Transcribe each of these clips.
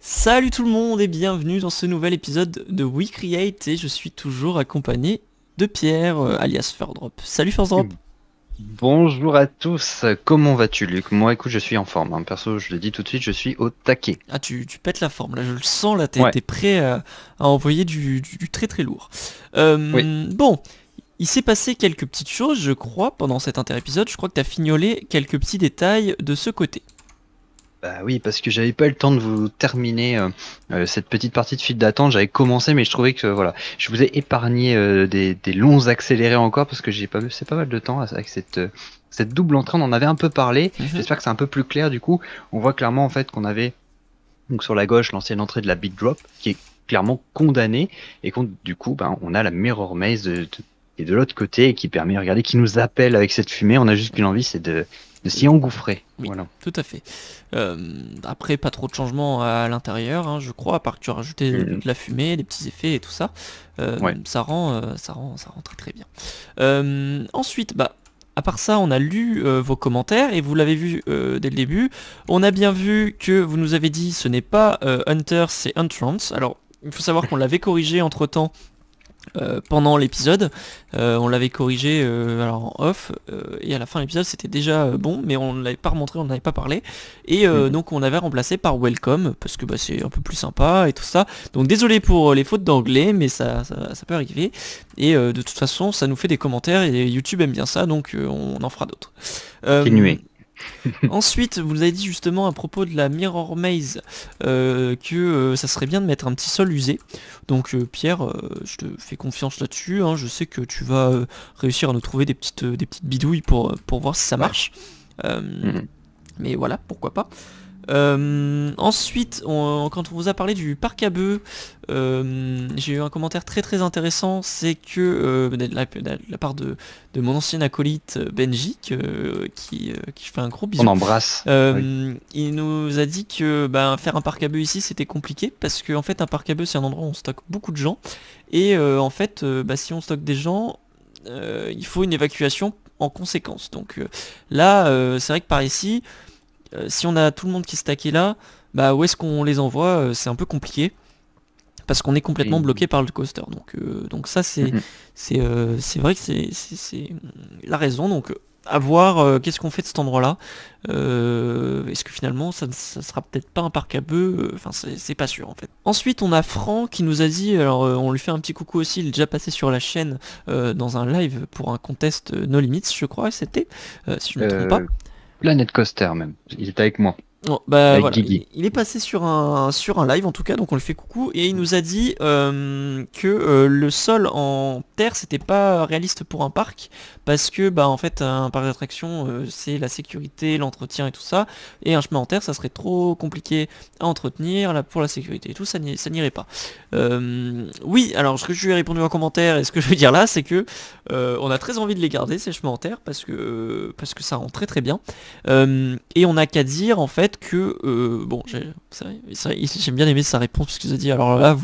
Salut tout le monde et bienvenue dans ce nouvel épisode de We Create et je suis toujours accompagné de Pierre, alias Furdrop. Salut Furdrop. Bonjour à tous, comment vas-tu Luc? Moi écoute je suis en forme, hein. Perso je le dis tout de suite, je suis au taquet. Ah tu pètes la forme, là je le sens, là Ouais, t'es prêt à envoyer du très très lourd. oui. Bon, il s'est passé quelques petites choses je crois pendant cet inter-épisode, je crois que t'as fignolé quelques petits détails de ce côté. Bah oui, parce que j'avais pas eu le temps de vous terminer cette petite partie de file d'attente, j'avais commencé mais je trouvais que voilà, je vous ai épargné des longs accélérés encore parce que j'ai pas c'est pas mal de temps avec cette double entrée, on en avait un peu parlé, Mhm. j'espère que c'est un peu plus clair du coup, on voit clairement en fait qu'on avait donc sur la gauche l'ancienne entrée de la Big Drop qui est clairement condamnée et qu'on du coup ben, on a la Mirror Maze qui est de l'autre côté et qui permet, regardez, qui nous appelle avec cette fumée, on a juste qu'une envie c'est de s'y engouffrer. Oui, Voilà. tout à fait. Après, pas trop de changements à l'intérieur, hein, je crois, à part que tu as rajouté de Mm, la fumée, des petits effets et tout ça. ouais. Ça rend très très bien. Ensuite, bah, à part ça, on a lu vos commentaires et vous l'avez vu dès le début. On a bien vu que vous nous avez dit ce n'est pas Hunter, c'est Entrance. Alors, il faut savoir qu'on l'avait corrigé entre-temps pendant l'épisode. On l'avait corrigé alors en off et à la fin de l'épisode c'était déjà bon, mais on ne l'avait pas remontré, on n'avait pas parlé, et Mm. donc on avait remplacé par Welcome parce que bah, c'est un peu plus sympa et tout ça. Donc désolé pour les fautes d'anglais, mais ça peut arriver, et de toute façon ça nous fait des commentaires et YouTube aime bien ça, donc on en fera d'autres. Euh, Continuez. Ensuite, vous avez dit justement à propos de la Mirror Maze que ça serait bien de mettre un petit sol usé. Donc Pierre, je te fais confiance là-dessus, hein. Je sais que tu vas réussir à nous trouver des petites bidouilles pour voir si ça Ouais. marche. Euh, Mm. mais voilà, pourquoi pas. Ensuite, quand on vous a parlé du parc à bœufs, j'ai eu un commentaire très très intéressant, c'est que de la part de mon ancien acolyte Benji, qui fait un gros On bisou. embrasse. Oui. Il nous a dit que bah, faire un parc à bœufs ici c'était compliqué parce que en fait un parc à bœufs c'est un endroit où on stocke beaucoup de gens, et en fait bah, si on stocke des gens il faut une évacuation en conséquence. Donc là c'est vrai que par ici si on a tout le monde qui est stacké là, bah où est-ce qu'on les envoie? C'est un peu compliqué parce qu'on est complètement Et- bloqué par le coaster. Donc ça c'est Mm, c'est vrai que c'est la raison. Donc à voir qu'est-ce qu'on fait de cet endroit-là. Est-ce que finalement ça sera peut-être pas un parc à bœufs? Enfin c'est pas sûr en fait. Ensuite on a Franck qui nous a dit, alors on lui fait un petit coucou aussi, il est déjà passé sur la chaîne dans un live pour un contest No Limits je crois c'était, si je ne me trompe pas. euh, Planet Coaster même, il est avec moi, Bon, bah avec voilà, il, Guigui. il est passé sur un live en tout cas, donc on lui fait coucou, et il nous a dit que le sol en terre c'était pas réaliste pour un parc, parce que bah en fait un parc d'attraction c'est la sécurité, l'entretien et tout ça, et un chemin en terre ça serait trop compliqué à entretenir là, pour la sécurité et tout, ça n'irait pas. Oui, alors ce que je lui ai répondu en commentaire et ce que je veux dire là c'est que on a très envie de les garder ces chemins en terre parce que ça rend très très bien. Et on n'a qu'à dire en fait que bon, j'aime bien aimé sa réponse parce qu'il a dit alors là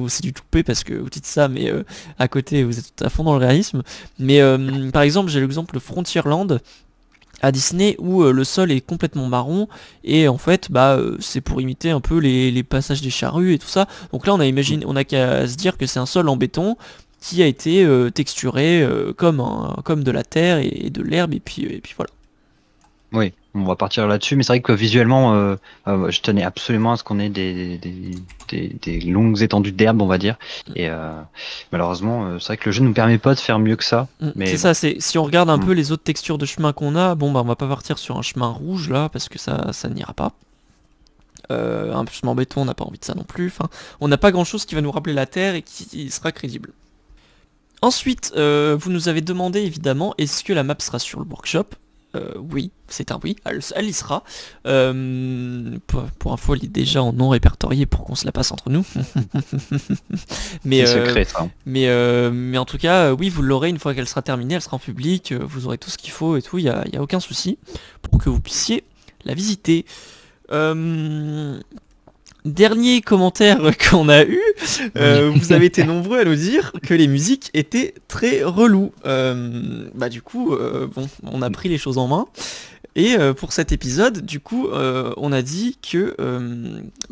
c'est du toupé parce que vous dites ça, mais à côté vous êtes à fond dans le réalisme. Mais par exemple j'ai l'exemple de Frontierland à Disney où le sol est complètement marron, et en fait bah c'est pour imiter un peu les passages des charrues et tout ça. Donc là on a qu'à se dire que c'est un sol en béton qui a été texturé comme de la terre et de l'herbe, et puis voilà. Oui, on va partir là-dessus, mais c'est vrai que visuellement, je tenais absolument à ce qu'on ait des longues étendues d'herbe, on va dire. Et malheureusement, c'est vrai que le jeu ne nous permet pas de faire mieux que ça. C'est Mais bon. ça, c'est si on regarde un Mm. peu les autres textures de chemin qu'on a, bon bah on va pas partir sur un chemin rouge là parce que ça n'ira pas. Un chemin en béton, on n'a pas envie de ça non plus. Enfin, on n'a pas grand chose qui va nous rappeler la terre et qui sera crédible. Ensuite, vous nous avez demandé évidemment, est-ce que la map sera sur le workshop? Oui, c'est un oui, elle y sera. Pour info, elle est déjà en non répertorié pour qu'on se la passe entre nous. mais, C'est euh, secret, ça. mais en tout cas, oui, vous l'aurez une fois qu'elle sera terminée, elle sera en public, vous aurez tout ce qu'il faut et tout, y a aucun souci pour que vous puissiez la visiter. Euh, Dernier commentaire qu'on a eu, vous avez été nombreux à nous dire que les musiques étaient très reloues. Bah du coup, bon, on a pris les choses en main Et pour cet épisode, du coup, on a dit que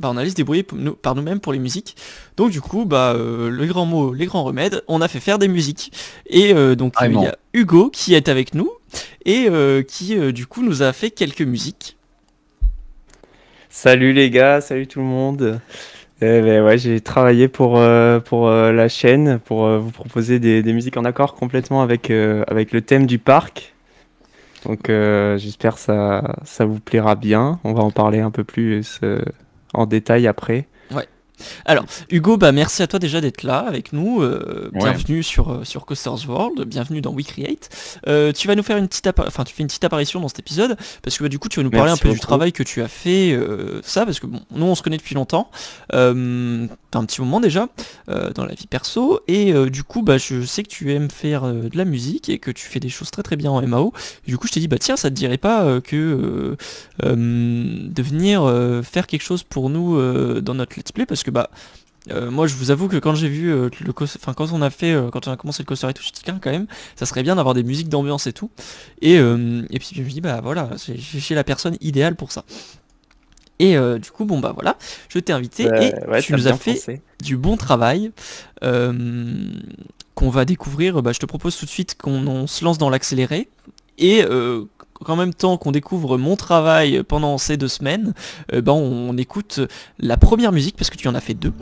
on allait se débrouiller par nous-mêmes pour les musiques. Donc du coup, le grand mot, les grands remèdes, on a fait faire des musiques. Et donc il y a Hugo qui est avec nous et qui du coup nous a fait quelques musiques. Salut les gars, salut tout le monde. Ouais, j'ai travaillé pour la chaîne pour vous proposer des musiques en accord complètement avec le thème du parc. Donc j'espère que ça vous plaira bien. On va en parler un peu plus en détail après. Ouais. Alors, Hugo, merci à toi déjà d'être là avec nous. Bienvenue sur Coaster's World, bienvenue dans We Create. Tu vas nous faire tu fais une petite apparition dans cet épisode, parce que du coup tu vas nous parler un peu du travail que tu as fait, parce que nous on se connaît depuis longtemps, un petit moment déjà, dans la vie perso, et du coup je sais que tu aimes faire de la musique et que tu fais des choses très très bien en MAO. Et du coup je t'ai dit tiens, ça te dirait pas que de venir faire quelque chose pour nous dans notre let's play, parce que moi je vous avoue que quand j'ai vu quand on a commencé le coaster et tout, je me suis dit quand même ça serait bien d'avoir des musiques d'ambiance et tout, et puis je me dis voilà, j'ai la personne idéale pour ça. Et du coup voilà, je t'ai invité et tu nous as fait du bon travail qu'on va découvrir. Je te propose tout de suite qu'on se lance dans l'accéléré, et qu'en même temps qu'on découvre mon travail pendant ces 2 semaines, on écoute la première musique, parce que tu en as fait 2.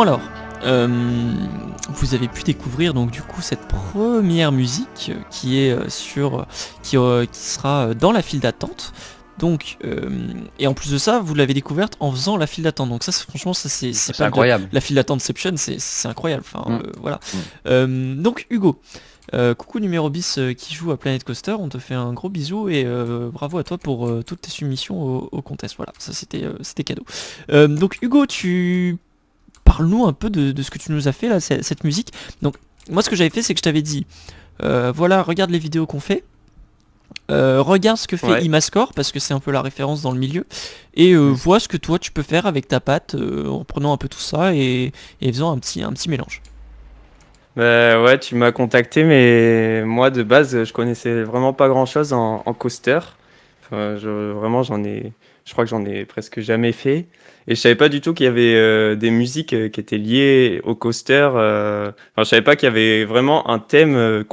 Bon alors, vous avez pu découvrir donc du coup cette première musique qui est qui sera dans la file d'attente. Donc et en plus de ça, vous l'avez découverte en faisant la file d'attente. Donc ça, franchement, ça c'est C'est incroyable. la file d'attente-ception, c'est incroyable. Enfin, voilà. Mm. Donc Hugo, coucou numéro bis qui joue à Planet Coaster, on te fait un gros bisou et bravo à toi pour toutes tes soumissions au contest. Voilà, ça c'était cadeau. Donc Hugo, parle-nous un peu de ce que tu nous as fait là, cette musique. Donc moi ce que j'avais fait, c'est que je t'avais dit, voilà, regarde les vidéos qu'on fait. Regarde ce que fait Imascore parce que c'est un peu la référence dans le milieu et vois ce que toi tu peux faire avec ta patte en prenant un peu tout ça et faisant un petit mélange. Bah ouais, tu m'as contacté, mais moi de base, je connaissais vraiment pas grand-chose en coaster. Enfin, je crois que j'en ai presque jamais fait. Et je savais pas du tout qu'il y avait des musiques qui étaient liées au coaster. Enfin, je savais pas qu'il y avait vraiment un thème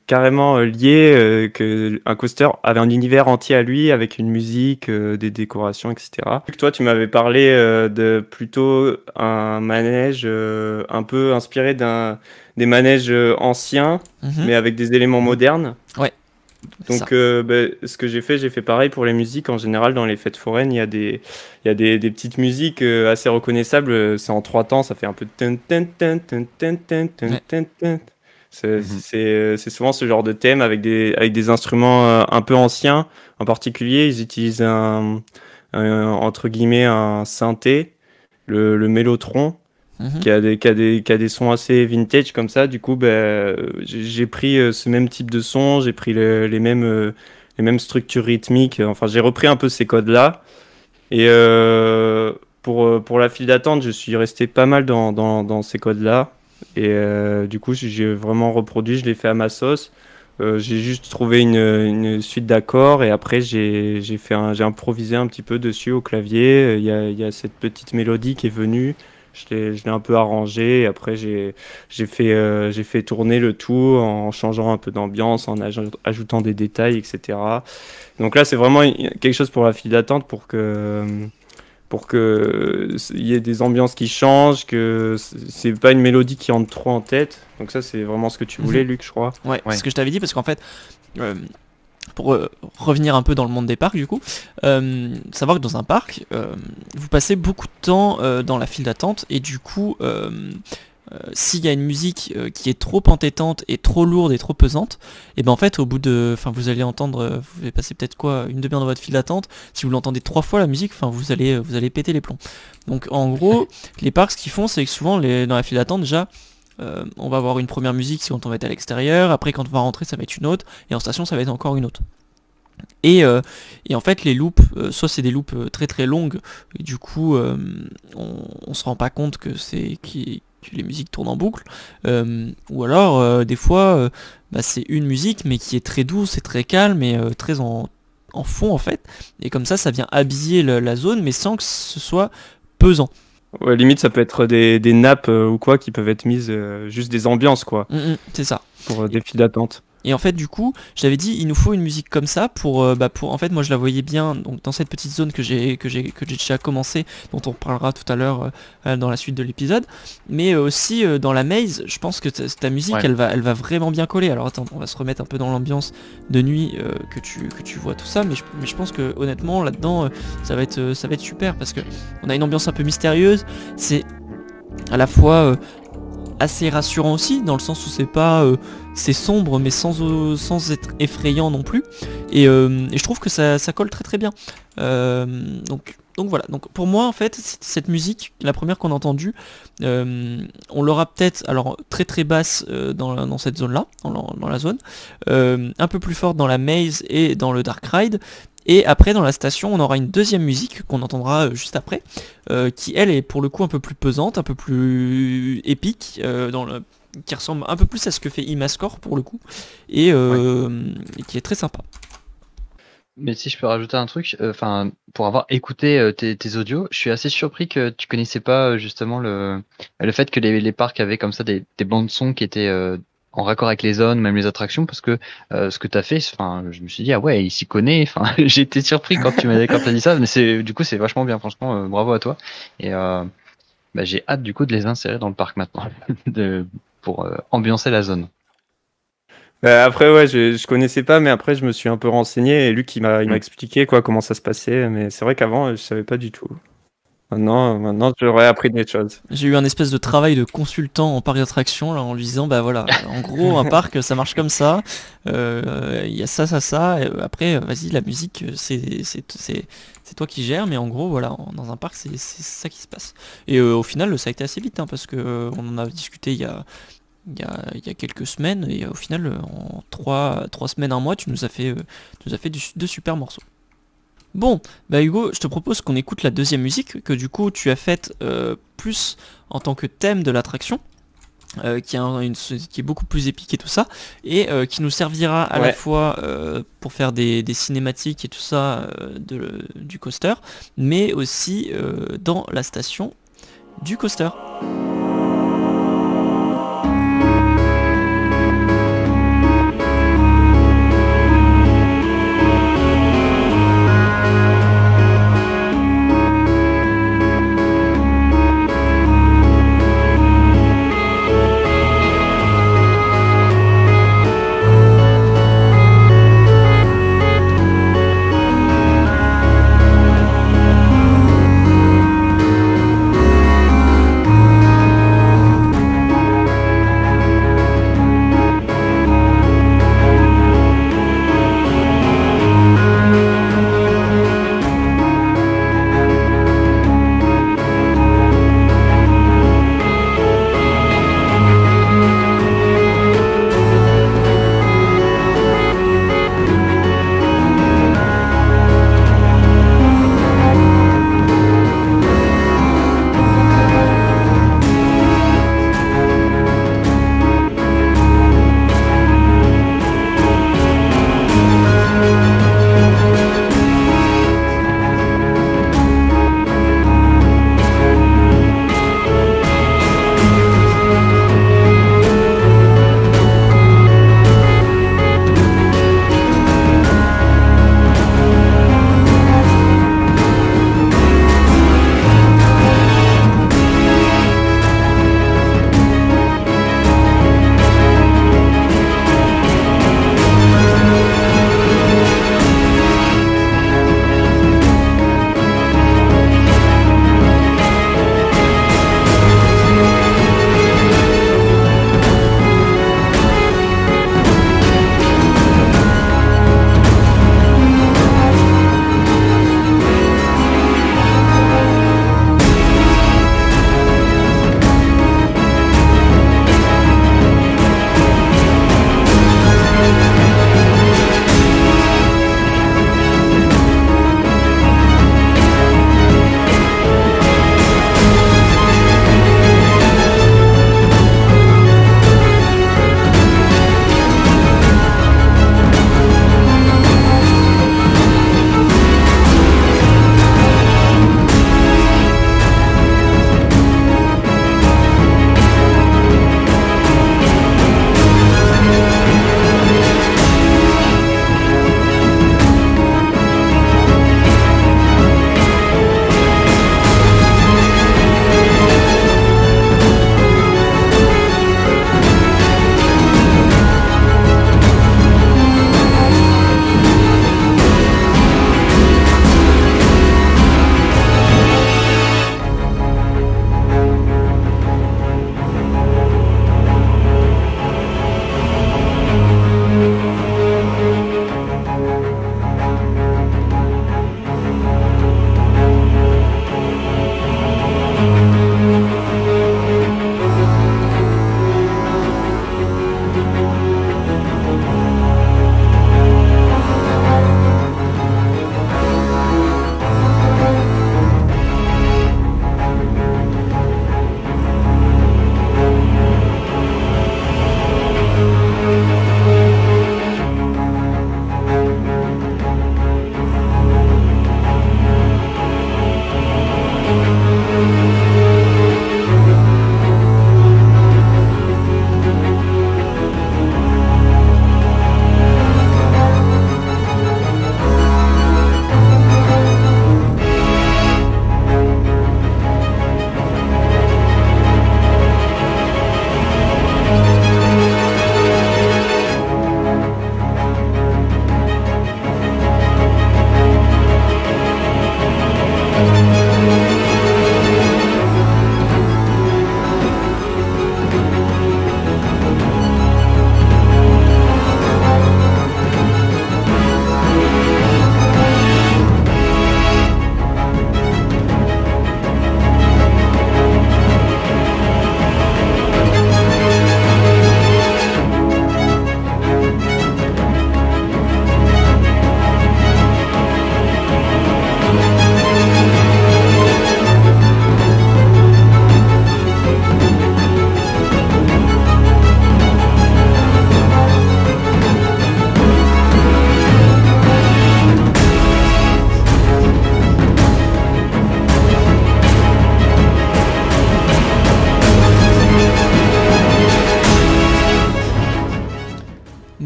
carrément lié, que un coaster avait un univers entier à lui avec une musique, des décorations, etc. Toi, tu m'avais parlé de plutôt un manège un peu inspiré des manèges anciens, mais avec des éléments modernes. Ouais. Donc, ce que j'ai fait pareil pour les musiques. En général, dans les fêtes foraines, il y a des petites musiques assez reconnaissables. C'est en 3 temps, ça fait un peu c'est souvent ce genre de thème avec des instruments un peu anciens. En particulier, ils utilisent entre guillemets un synthé, le mélotron. Qui a des sons assez vintage comme ça. Du coup, j'ai pris ce même type de son, j'ai pris les mêmes structures rythmiques. Enfin, j'ai repris un peu ces codes-là. Et pour la file d'attente, je suis resté pas mal dans ces codes-là. Et du coup, j'ai vraiment reproduit, je l'ai fait à ma sauce. J'ai juste trouvé une suite d'accords et après j'ai improvisé un petit peu dessus au clavier. Il y a cette petite mélodie qui est venue. Je l'ai un peu arrangé et après j'ai fait tourner le tout en changeant un peu d'ambiance, en ajoutant des détails, etc. Donc là, c'est vraiment quelque chose pour la file d'attente pour que il y ait des ambiances qui changent, que c'est pas une mélodie qui rentre trop en tête. Donc ça, c'est vraiment ce que tu voulais, Luc, je crois. Ouais, c'est ce que je t'avais dit parce qu'en fait, pour revenir un peu dans le monde des parcs du coup, savoir que dans un parc, vous passez beaucoup de temps dans la file d'attente et du coup, s'il y a une musique qui est trop entêtante et trop lourde et trop pesante, et ben en fait au bout de, enfin vous allez entendre, vous allez passer peut-être une demi-heure dans votre file d'attente, si vous l'entendez 3 fois la musique, enfin vous allez péter les plombs. Donc en gros, les parcs ce qu'ils font, c'est que souvent dans la file d'attente déjà, on va avoir une première musique quand on va être à l'extérieur, après quand on va rentrer ça va être une autre, et en station ça va être encore une autre. Et en fait les loops, soit c'est des loops très très longues, et du coup on se rend pas compte que que les musiques tournent en boucle, ou alors des fois c'est une musique mais qui est très douce et très calme et très en fond en fait, et comme ça vient habiller la zone mais sans que ce soit pesant. Ouais, limite ça peut être des nappes ou quoi qui peuvent être mises, juste des ambiances quoi, c'est ça. Pour des files d'attente. Et en fait du coup, je t'avais dit il nous faut une musique comme ça pour en fait moi je la voyais bien donc dans cette petite zone que j'ai déjà commencé, dont on parlera tout à l'heure dans la suite de l'épisode, mais aussi dans la maze, je pense que ta musique elle va vraiment bien coller. Alors attends, on va se remettre un peu dans l'ambiance de nuit que tu vois tout ça, mais je pense que honnêtement là-dedans ça va être super parce que on a une ambiance un peu mystérieuse, c'est à la fois assez rassurant aussi, dans le sens où c'est sombre mais sans être effrayant non plus, et je trouve que ça colle très très bien, donc voilà. Donc pour moi en fait cette musique, la première qu'on a entendue, on l'aura peut-être alors très très basse dans cette zone là, dans la zone, un peu plus forte dans la maze et dans le dark ride. Et après dans la station on aura une deuxième musique qu'on entendra juste après, qui elle est pour le coup un peu plus pesante, un peu plus épique, qui ressemble un peu plus à ce que fait Imascore pour le coup, et qui est très sympa. Mais si je peux rajouter un truc, pour avoir écouté tes audios, je suis assez surpris que tu connaissais pas justement le fait que les parcs avaient comme ça des bandes son qui étaient en raccord avec les zones, même les attractions, parce que ce que tu as fait, je me suis dit ah ouais, il s'y connaît. J'ai été surpris quand tu m'as dit ça, mais du coup c'est vachement bien, franchement, bravo à toi. Et Bah, j'ai hâte du coup de les insérer dans le parc maintenant, pour ambiancer la zone. Après, ouais, je connaissais pas, mais après, je me suis un peu renseigné et Luc, il m'a expliqué quoi, comment ça se passait. Mais c'est vrai qu'avant, je savais pas du tout. Maintenant, j'aurais appris des choses. J'ai eu un espèce de travail de consultant en parc d'attraction là, en lui disant bah voilà, en gros un parc ça marche comme ça, il y a ça, et après vas-y la musique c'est toi qui gères, mais en gros voilà, dans un parc c'est ça qui se passe. Et au final ça a été assez vite hein, parce que on en a discuté il y a quelques semaines et au final en 3 semaines, un mois tu nous as fait deux super morceaux. Bon, bah Hugo, je te propose qu'on écoute la deuxième musique que du coup tu as faite plus en tant que thème de l'attraction, qui est beaucoup plus épique et tout ça, et qui nous servira à la fois pour faire des cinématiques et tout ça du coaster, mais aussi dans la station du coaster.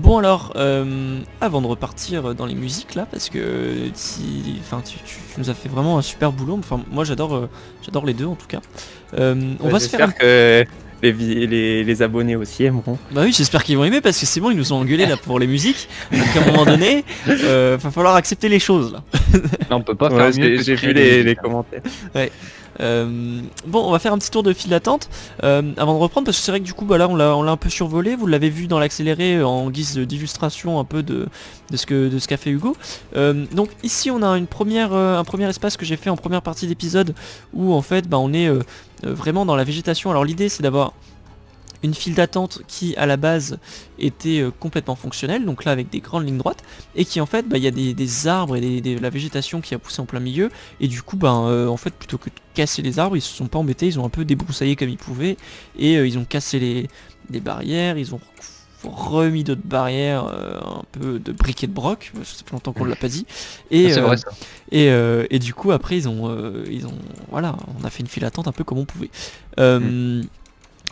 Bon alors, avant de repartir dans les musiques là, parce que tu nous as fait vraiment un super boulot. Enfin, moi j'adore les deux en tout cas. On va se faire. J'espère que les abonnés aussi aimeront. Bah oui, j'espère qu'ils vont aimer parce que c'est bon, ils nous ont engueulé là pour les musiques. Donc à un moment donné, va falloir accepter les choses là. Là, on peut pas Ouais, faire mieux que j'ai créer vu des les musiques. commentaires. Bon, on va faire un petit tour de file d'attente avant de reprendre parce que c'est vrai que du coup bah là on l'a un peu survolé. Vous l'avez vu dans l'accéléré en guise d'illustration un peu de ce qu'a fait Hugo. Donc ici on a un premier espace que j'ai fait en première partie d'épisode où en fait bah on est vraiment dans la végétation. Alors l'idée c'est d'avoir une file d'attente qui à la base était complètement fonctionnelle, donc là avec des grandes lignes droites, et qui en fait il y a des arbres et de la végétation qui a poussé en plein milieu, et du coup en fait plutôt que de casser les arbres, ils se sont pas embêtés, ils ont un peu débroussaillé comme ils pouvaient, et ils ont cassé les barrières, ils ont remis d'autres barrières, un peu de briquet de broc, ça fait longtemps qu'on ne l'a pas dit, et, C'est vrai ça. et du coup après ils ont voilà, on a fait une file d'attente un peu comme on pouvait.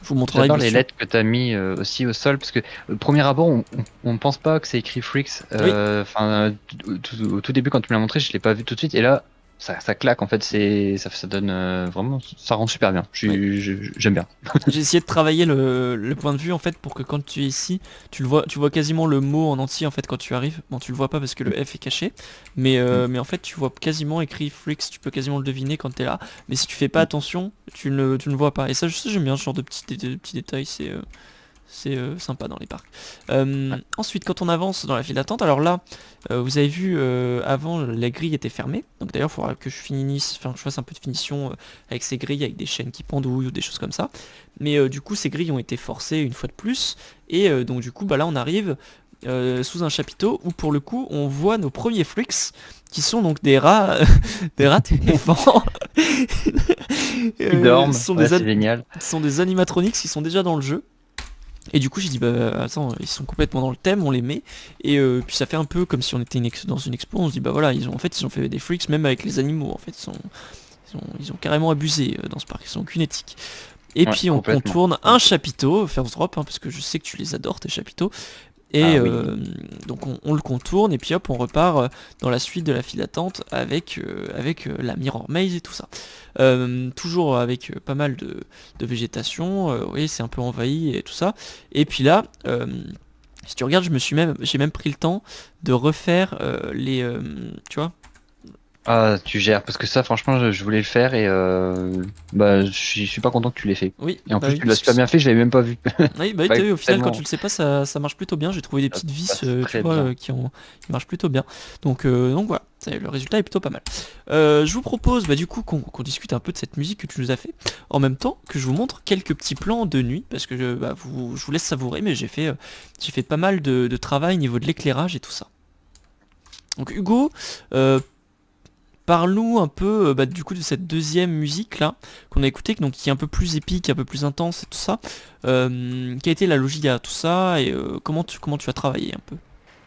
Je vous montrerai J'adore bien les sûr. lettres que tu as mis aussi au sol parce que au premier abord on pense pas que c'est écrit Freaks. Enfin au tout début quand tu me l'as montré je l'ai pas vu tout de suite et là ça claque en fait ça donne vraiment ça rend super bien. J'aime bien. J'ai essayé de travailler le point de vue en fait pour que quand tu es ici, tu vois quasiment le mot en entier en fait quand tu arrives. Bon tu le vois pas parce que le F est caché, mais en fait tu vois quasiment écrit Freaks, tu peux quasiment le deviner quand tu es là. Mais si tu fais pas attention, tu ne le vois pas. Et ça j'aime bien ce genre de petits détails, c'est sympa dans les parcs. Ensuite, quand on avance dans la file d'attente, alors là, vous avez vu avant la grille était fermée. Donc d'ailleurs, il faudra que je fasse un peu de finition avec ces grilles, avec des chaînes qui pendouillent ou des choses comme ça. Mais du coup, ces grilles ont été forcées une fois de plus. Et donc du coup, bah là, on arrive sous un chapiteau où pour le coup, on voit nos premiers freaks qui sont donc des rats, des rats éléphants. Ils dorment. C'est Ce génial. sont des animatronics qui sont déjà dans le jeu. Et du coup j'ai dit bah attends, ils sont complètement dans le thème, on les met, et puis ça fait un peu comme si on était dans une expo, on se dit bah voilà, ils ont fait des freaks même avec les animaux en fait, ils ont carrément abusé dans ce parc, ils sont aucune éthique. Et Ouais, puis on complètement. contourne un chapiteau, first drop, parce que je sais que tu les adores tes chapiteaux, et Ah oui. donc on le contourne, et puis hop on repart dans la suite de la file d'attente avec la Mirror Maze et tout ça. Toujours avec pas mal de végétation, oui c'est un peu envahi et tout ça. Et puis là, si tu regardes, j'ai même pris le temps de refaire tu vois. Ah tu gères parce que ça franchement je voulais le faire et bah je suis pas content que tu l'aies fait. Oui, Et en bah plus oui, tu l'as parce que super bien fait, je l'avais même pas vu. oui, bah oui, Ouais, t'as vu, au final, quand tellement. tu le sais pas, ça marche plutôt bien. J'ai trouvé des petites vis, passe tu très vois, bien. qui marchent plutôt bien. Donc voilà, le résultat est plutôt pas mal. Je vous propose, du coup, qu'on discute un peu de cette musique que tu nous as fait, en même temps que je vous montre quelques petits plans de nuit, parce que je vous laisse savourer, mais j'ai fait pas mal de travail au niveau de l'éclairage et tout ça. Donc Hugo, parle-nous un peu du coup de cette deuxième musique là qu'on a écouté, donc qui est un peu plus épique, un peu plus intense et tout ça. Quelle a été la logique derrière tout ça et comment tu as travaillé un peu?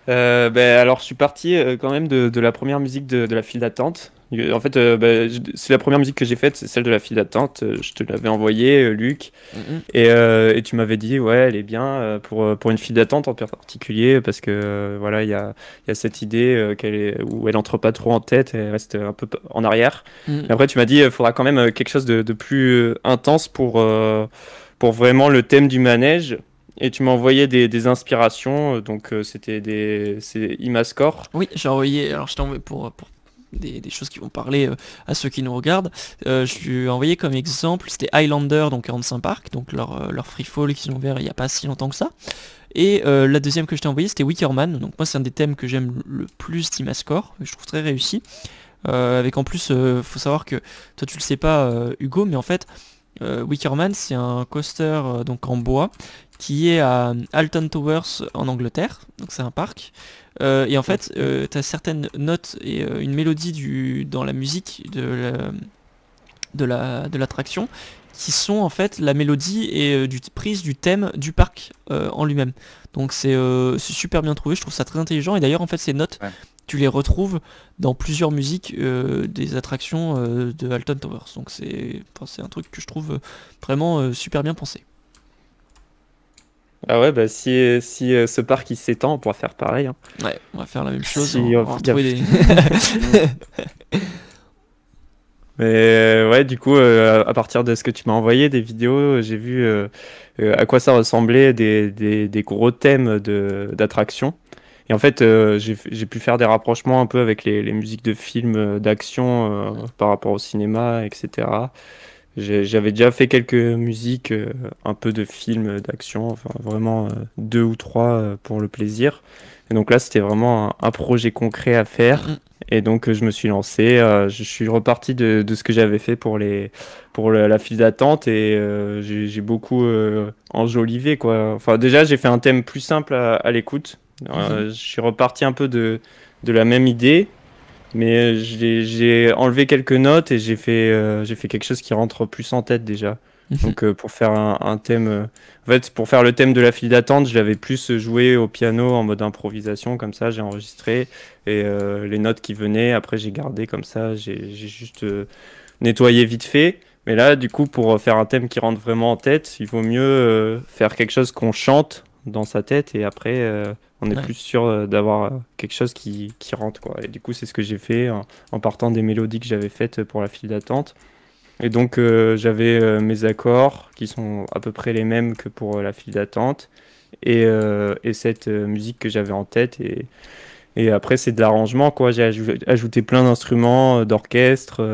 Alors je suis parti quand même de la première musique de la file d'attente. En fait, c'est la première musique que j'ai faite, c'est celle de la file d'attente. Je te l'avais envoyée, Luc, Mhm. et tu m'avais dit ouais, elle est bien pour une file d'attente en particulier parce que voilà, il y a cette idée où elle entre pas trop en tête, et elle reste un peu en arrière. Mhm. Et après, tu m'as dit il faudra quand même quelque chose de plus intense pour vraiment le thème du manège. Et tu m'as envoyé des inspirations, donc c'est Imascore. Oui, j'ai envoyé, alors je t'ai envoyé pour des choses qui vont parler à ceux qui nous regardent. Je lui ai envoyé comme exemple, c'était Highlander, donc 45 Park, donc leur free fall qu'ils ont ouvert il n'y a pas si longtemps que ça. Et la deuxième que je t'ai envoyé, c'était Wickerman, donc moi c'est un des thèmes que j'aime le plus d'Imascore, que je trouve très réussi. Avec en plus, faut savoir que toi tu le sais pas Hugo, mais en fait Wickerman c'est un coaster donc en bois qui est à Alton Towers en Angleterre, donc c'est un parc. Et en fait, tu as certaines notes et une mélodie dans la musique de l'attraction qui sont en fait la mélodie et prise du thème du parc en lui-même. Donc c'est super bien trouvé, je trouve ça très intelligent. Et d'ailleurs en fait ces notes, Ouais. tu les retrouves dans plusieurs musiques des attractions de Alton Towers. Donc c'est un truc que je trouve vraiment super bien pensé. Ah ouais, bah si ce parc il s'étend, on pourra faire pareil, hein. Ouais, on va faire la même chose. Si, On va retrouver des... Mais ouais, du coup, à partir de ce que tu m'as envoyé, des vidéos, j'ai vu à quoi ça ressemblait des gros thèmes d'attraction. Et en fait, j'ai pu faire des rapprochements un peu avec les musiques de films d'action par rapport au cinéma, etc. J'avais déjà fait quelques musiques, un peu de films d'action, enfin vraiment deux ou trois pour le plaisir. Et donc là, c'était vraiment un projet concret à faire. Et donc je me suis lancé, je suis reparti de ce que j'avais fait pour la file d'attente et j'ai beaucoup enjolivé quoi. Enfin déjà j'ai fait un thème plus simple à l'écoute. Je suis reparti un peu de la même idée, mais j'ai enlevé quelques notes et j'ai fait quelque chose qui rentre plus en tête déjà. Donc pour faire un thème, en fait pour faire le thème de la file d'attente, je l'avais plus joué au piano en mode improvisation comme ça, j'ai enregistré et les notes qui venaient, après j'ai gardé comme ça, j'ai juste nettoyé vite fait. Mais là du coup pour faire un thème qui rentre vraiment en tête, il vaut mieux faire quelque chose qu'on chante dans sa tête et après on est Ouais. plus sûr d'avoir quelque chose qui rentre quoi. Et du coup c'est ce que j'ai fait en partant des mélodies que j'avais faites pour la file d'attente. Et donc j'avais mes accords qui sont à peu près les mêmes que pour la file d'attente et cette musique que j'avais en tête et après c'est de l'arrangement quoi. J'ai ajouté plein d'instruments d'orchestre,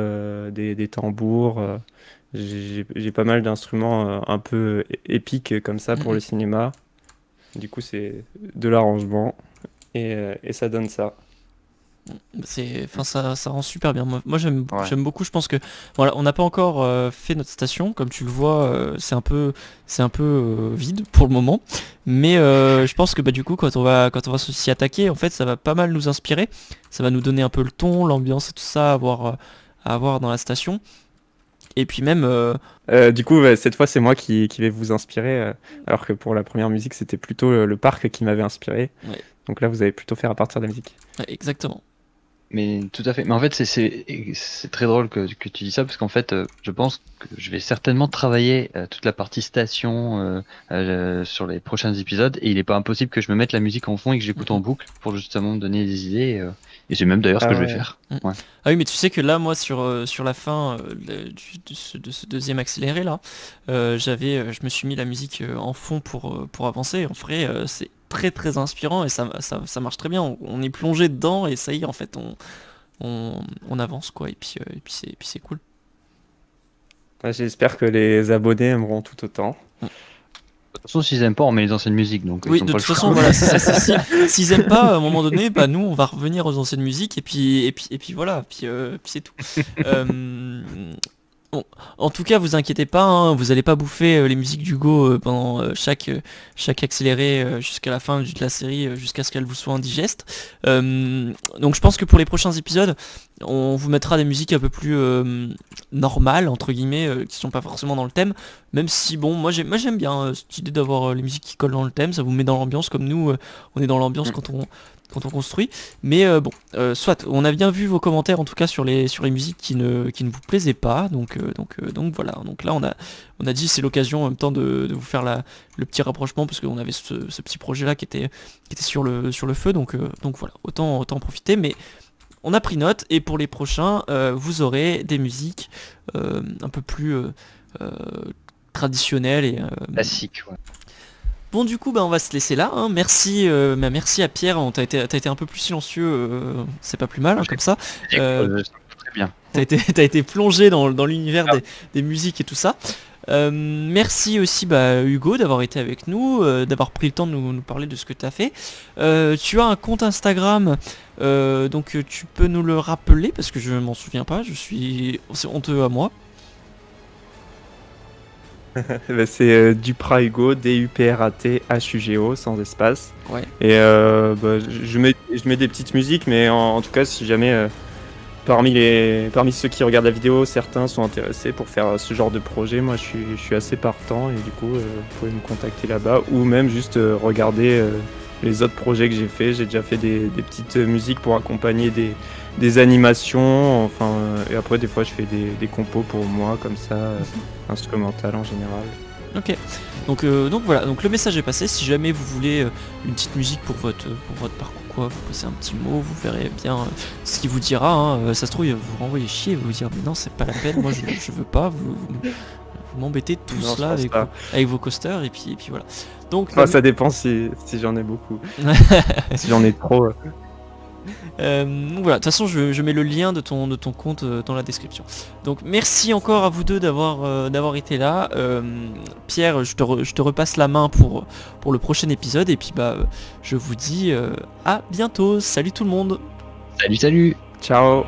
des tambours. J'ai pas mal d'instruments un peu épiques comme ça pour le cinéma. Du coup c'est de l'arrangement et ça donne ça. Enfin, ça rend super bien. Moi Ouais. j'aime beaucoup. Je pense que voilà, on n'a pas encore fait notre station, comme tu le vois, c'est un peu vide pour le moment. Mais je pense que bah, du coup, quand on va s'y attaquer, en fait, ça va pas mal nous inspirer. Ça va nous donner un peu le ton, l'ambiance et tout ça à avoir dans la station. Et puis même, Du coup, ouais, cette fois, c'est moi qui vais vous inspirer, alors que pour la première musique, c'était plutôt le parc qui m'avait inspiré. ouais, Donc là, vous allez plutôt faire à partir de la musique. ouais, exactement. Mais tout à fait. Mais en fait, c'est très drôle que tu dis ça parce qu'en fait, je pense que je vais certainement travailler toute la partie station sur les prochains épisodes et il est pas impossible que je me mette la musique en fond et que j'écoute en boucle pour justement me donner des idées. Et c'est même d'ailleurs ce Ah que je vais ouais. faire. Ouais. Ah oui, mais tu sais que là, moi, sur la fin de ce deuxième accéléré là, je me suis mis la musique en fond pour avancer. En vrai, c'est très très inspirant et ça marche très bien. On est plongé dedans et ça y est, en fait, on avance quoi. Et puis c'est cool. Ouais, j'espère que les abonnés aimeront tout autant. De toute façon, s'ils aiment pas, on met les anciennes musiques, donc Oui, ils ont de pas toute le choix. façon, voilà, s'ils aiment pas, à un moment donné, bah nous, on va revenir aux anciennes musiques et puis voilà, puis c'est tout. Euh, Bon, en tout cas, vous inquiétez pas, hein, vous allez pas bouffer les musiques d'Hugo pendant chaque accéléré jusqu'à la fin de la série, jusqu'à ce qu'elle vous soit indigeste. Donc je pense que pour les prochains épisodes, on vous mettra des musiques un peu plus normales, entre guillemets, qui sont pas forcément dans le thème, même si bon, moi j'aime bien cette idée d'avoir les musiques qui collent dans le thème, ça vous met dans l'ambiance comme nous, on est dans l'ambiance quand on construit. Mais bon, soit, on a bien vu vos commentaires en tout cas sur les musiques qui ne vous plaisaient pas, donc voilà. Donc là on a dit c'est l'occasion en même temps de vous faire le petit rapprochement parce qu'on avait ce petit projet là qui était sur le feu, donc voilà, autant en profiter. Mais on a pris note et pour les prochains, vous aurez des musiques un peu plus traditionnelles et Classique. Ouais. bon du coup bah on va se laisser là, hein. Merci, merci à Pierre, t'as été un peu plus silencieux, c'est pas plus mal hein, comme ça. Très bien. T'as été plongé dans l'univers des musiques et tout ça. Merci aussi bah, Hugo d'avoir été avec nous, d'avoir pris le temps de nous parler de ce que tu as fait. Tu as un compte Instagram, donc tu peux nous le rappeler parce que je m'en souviens pas, c'est honteux à moi. Bah, c'est Duprat Hugo, DUPRATHUGO, sans espace. Ouais. Et bah, je mets des petites musiques, mais en tout cas, si jamais parmi ceux qui regardent la vidéo, certains sont intéressés pour faire ce genre de projet, moi je suis assez partant et du coup, vous pouvez me contacter là-bas ou même juste regarder les autres projets que j'ai fait. J'ai déjà fait des petites musiques pour accompagner des animations, enfin, et après des fois je fais des compos pour moi comme ça, instrumentales en général. Ok. Donc voilà, donc le message est passé. Si jamais vous voulez une petite musique pour votre parcours quoi, vous passez un petit mot, vous verrez bien ce qu'il vous dira. Hein. Ça se trouve, il va vous renvoyer chier, vous dire mais non c'est pas la peine, moi je veux pas, vous m'embêtez tous là avec vos coasters et puis voilà. Donc ça dépend si j'en ai beaucoup. Si j'en ai trop. Donc voilà, de toute façon je mets le lien de ton compte dans la description. Donc merci encore à vous deux d'avoir été là. Pierre, je te repasse la main pour le prochain épisode et puis je vous dis à bientôt. Salut tout le monde. Salut. Ciao.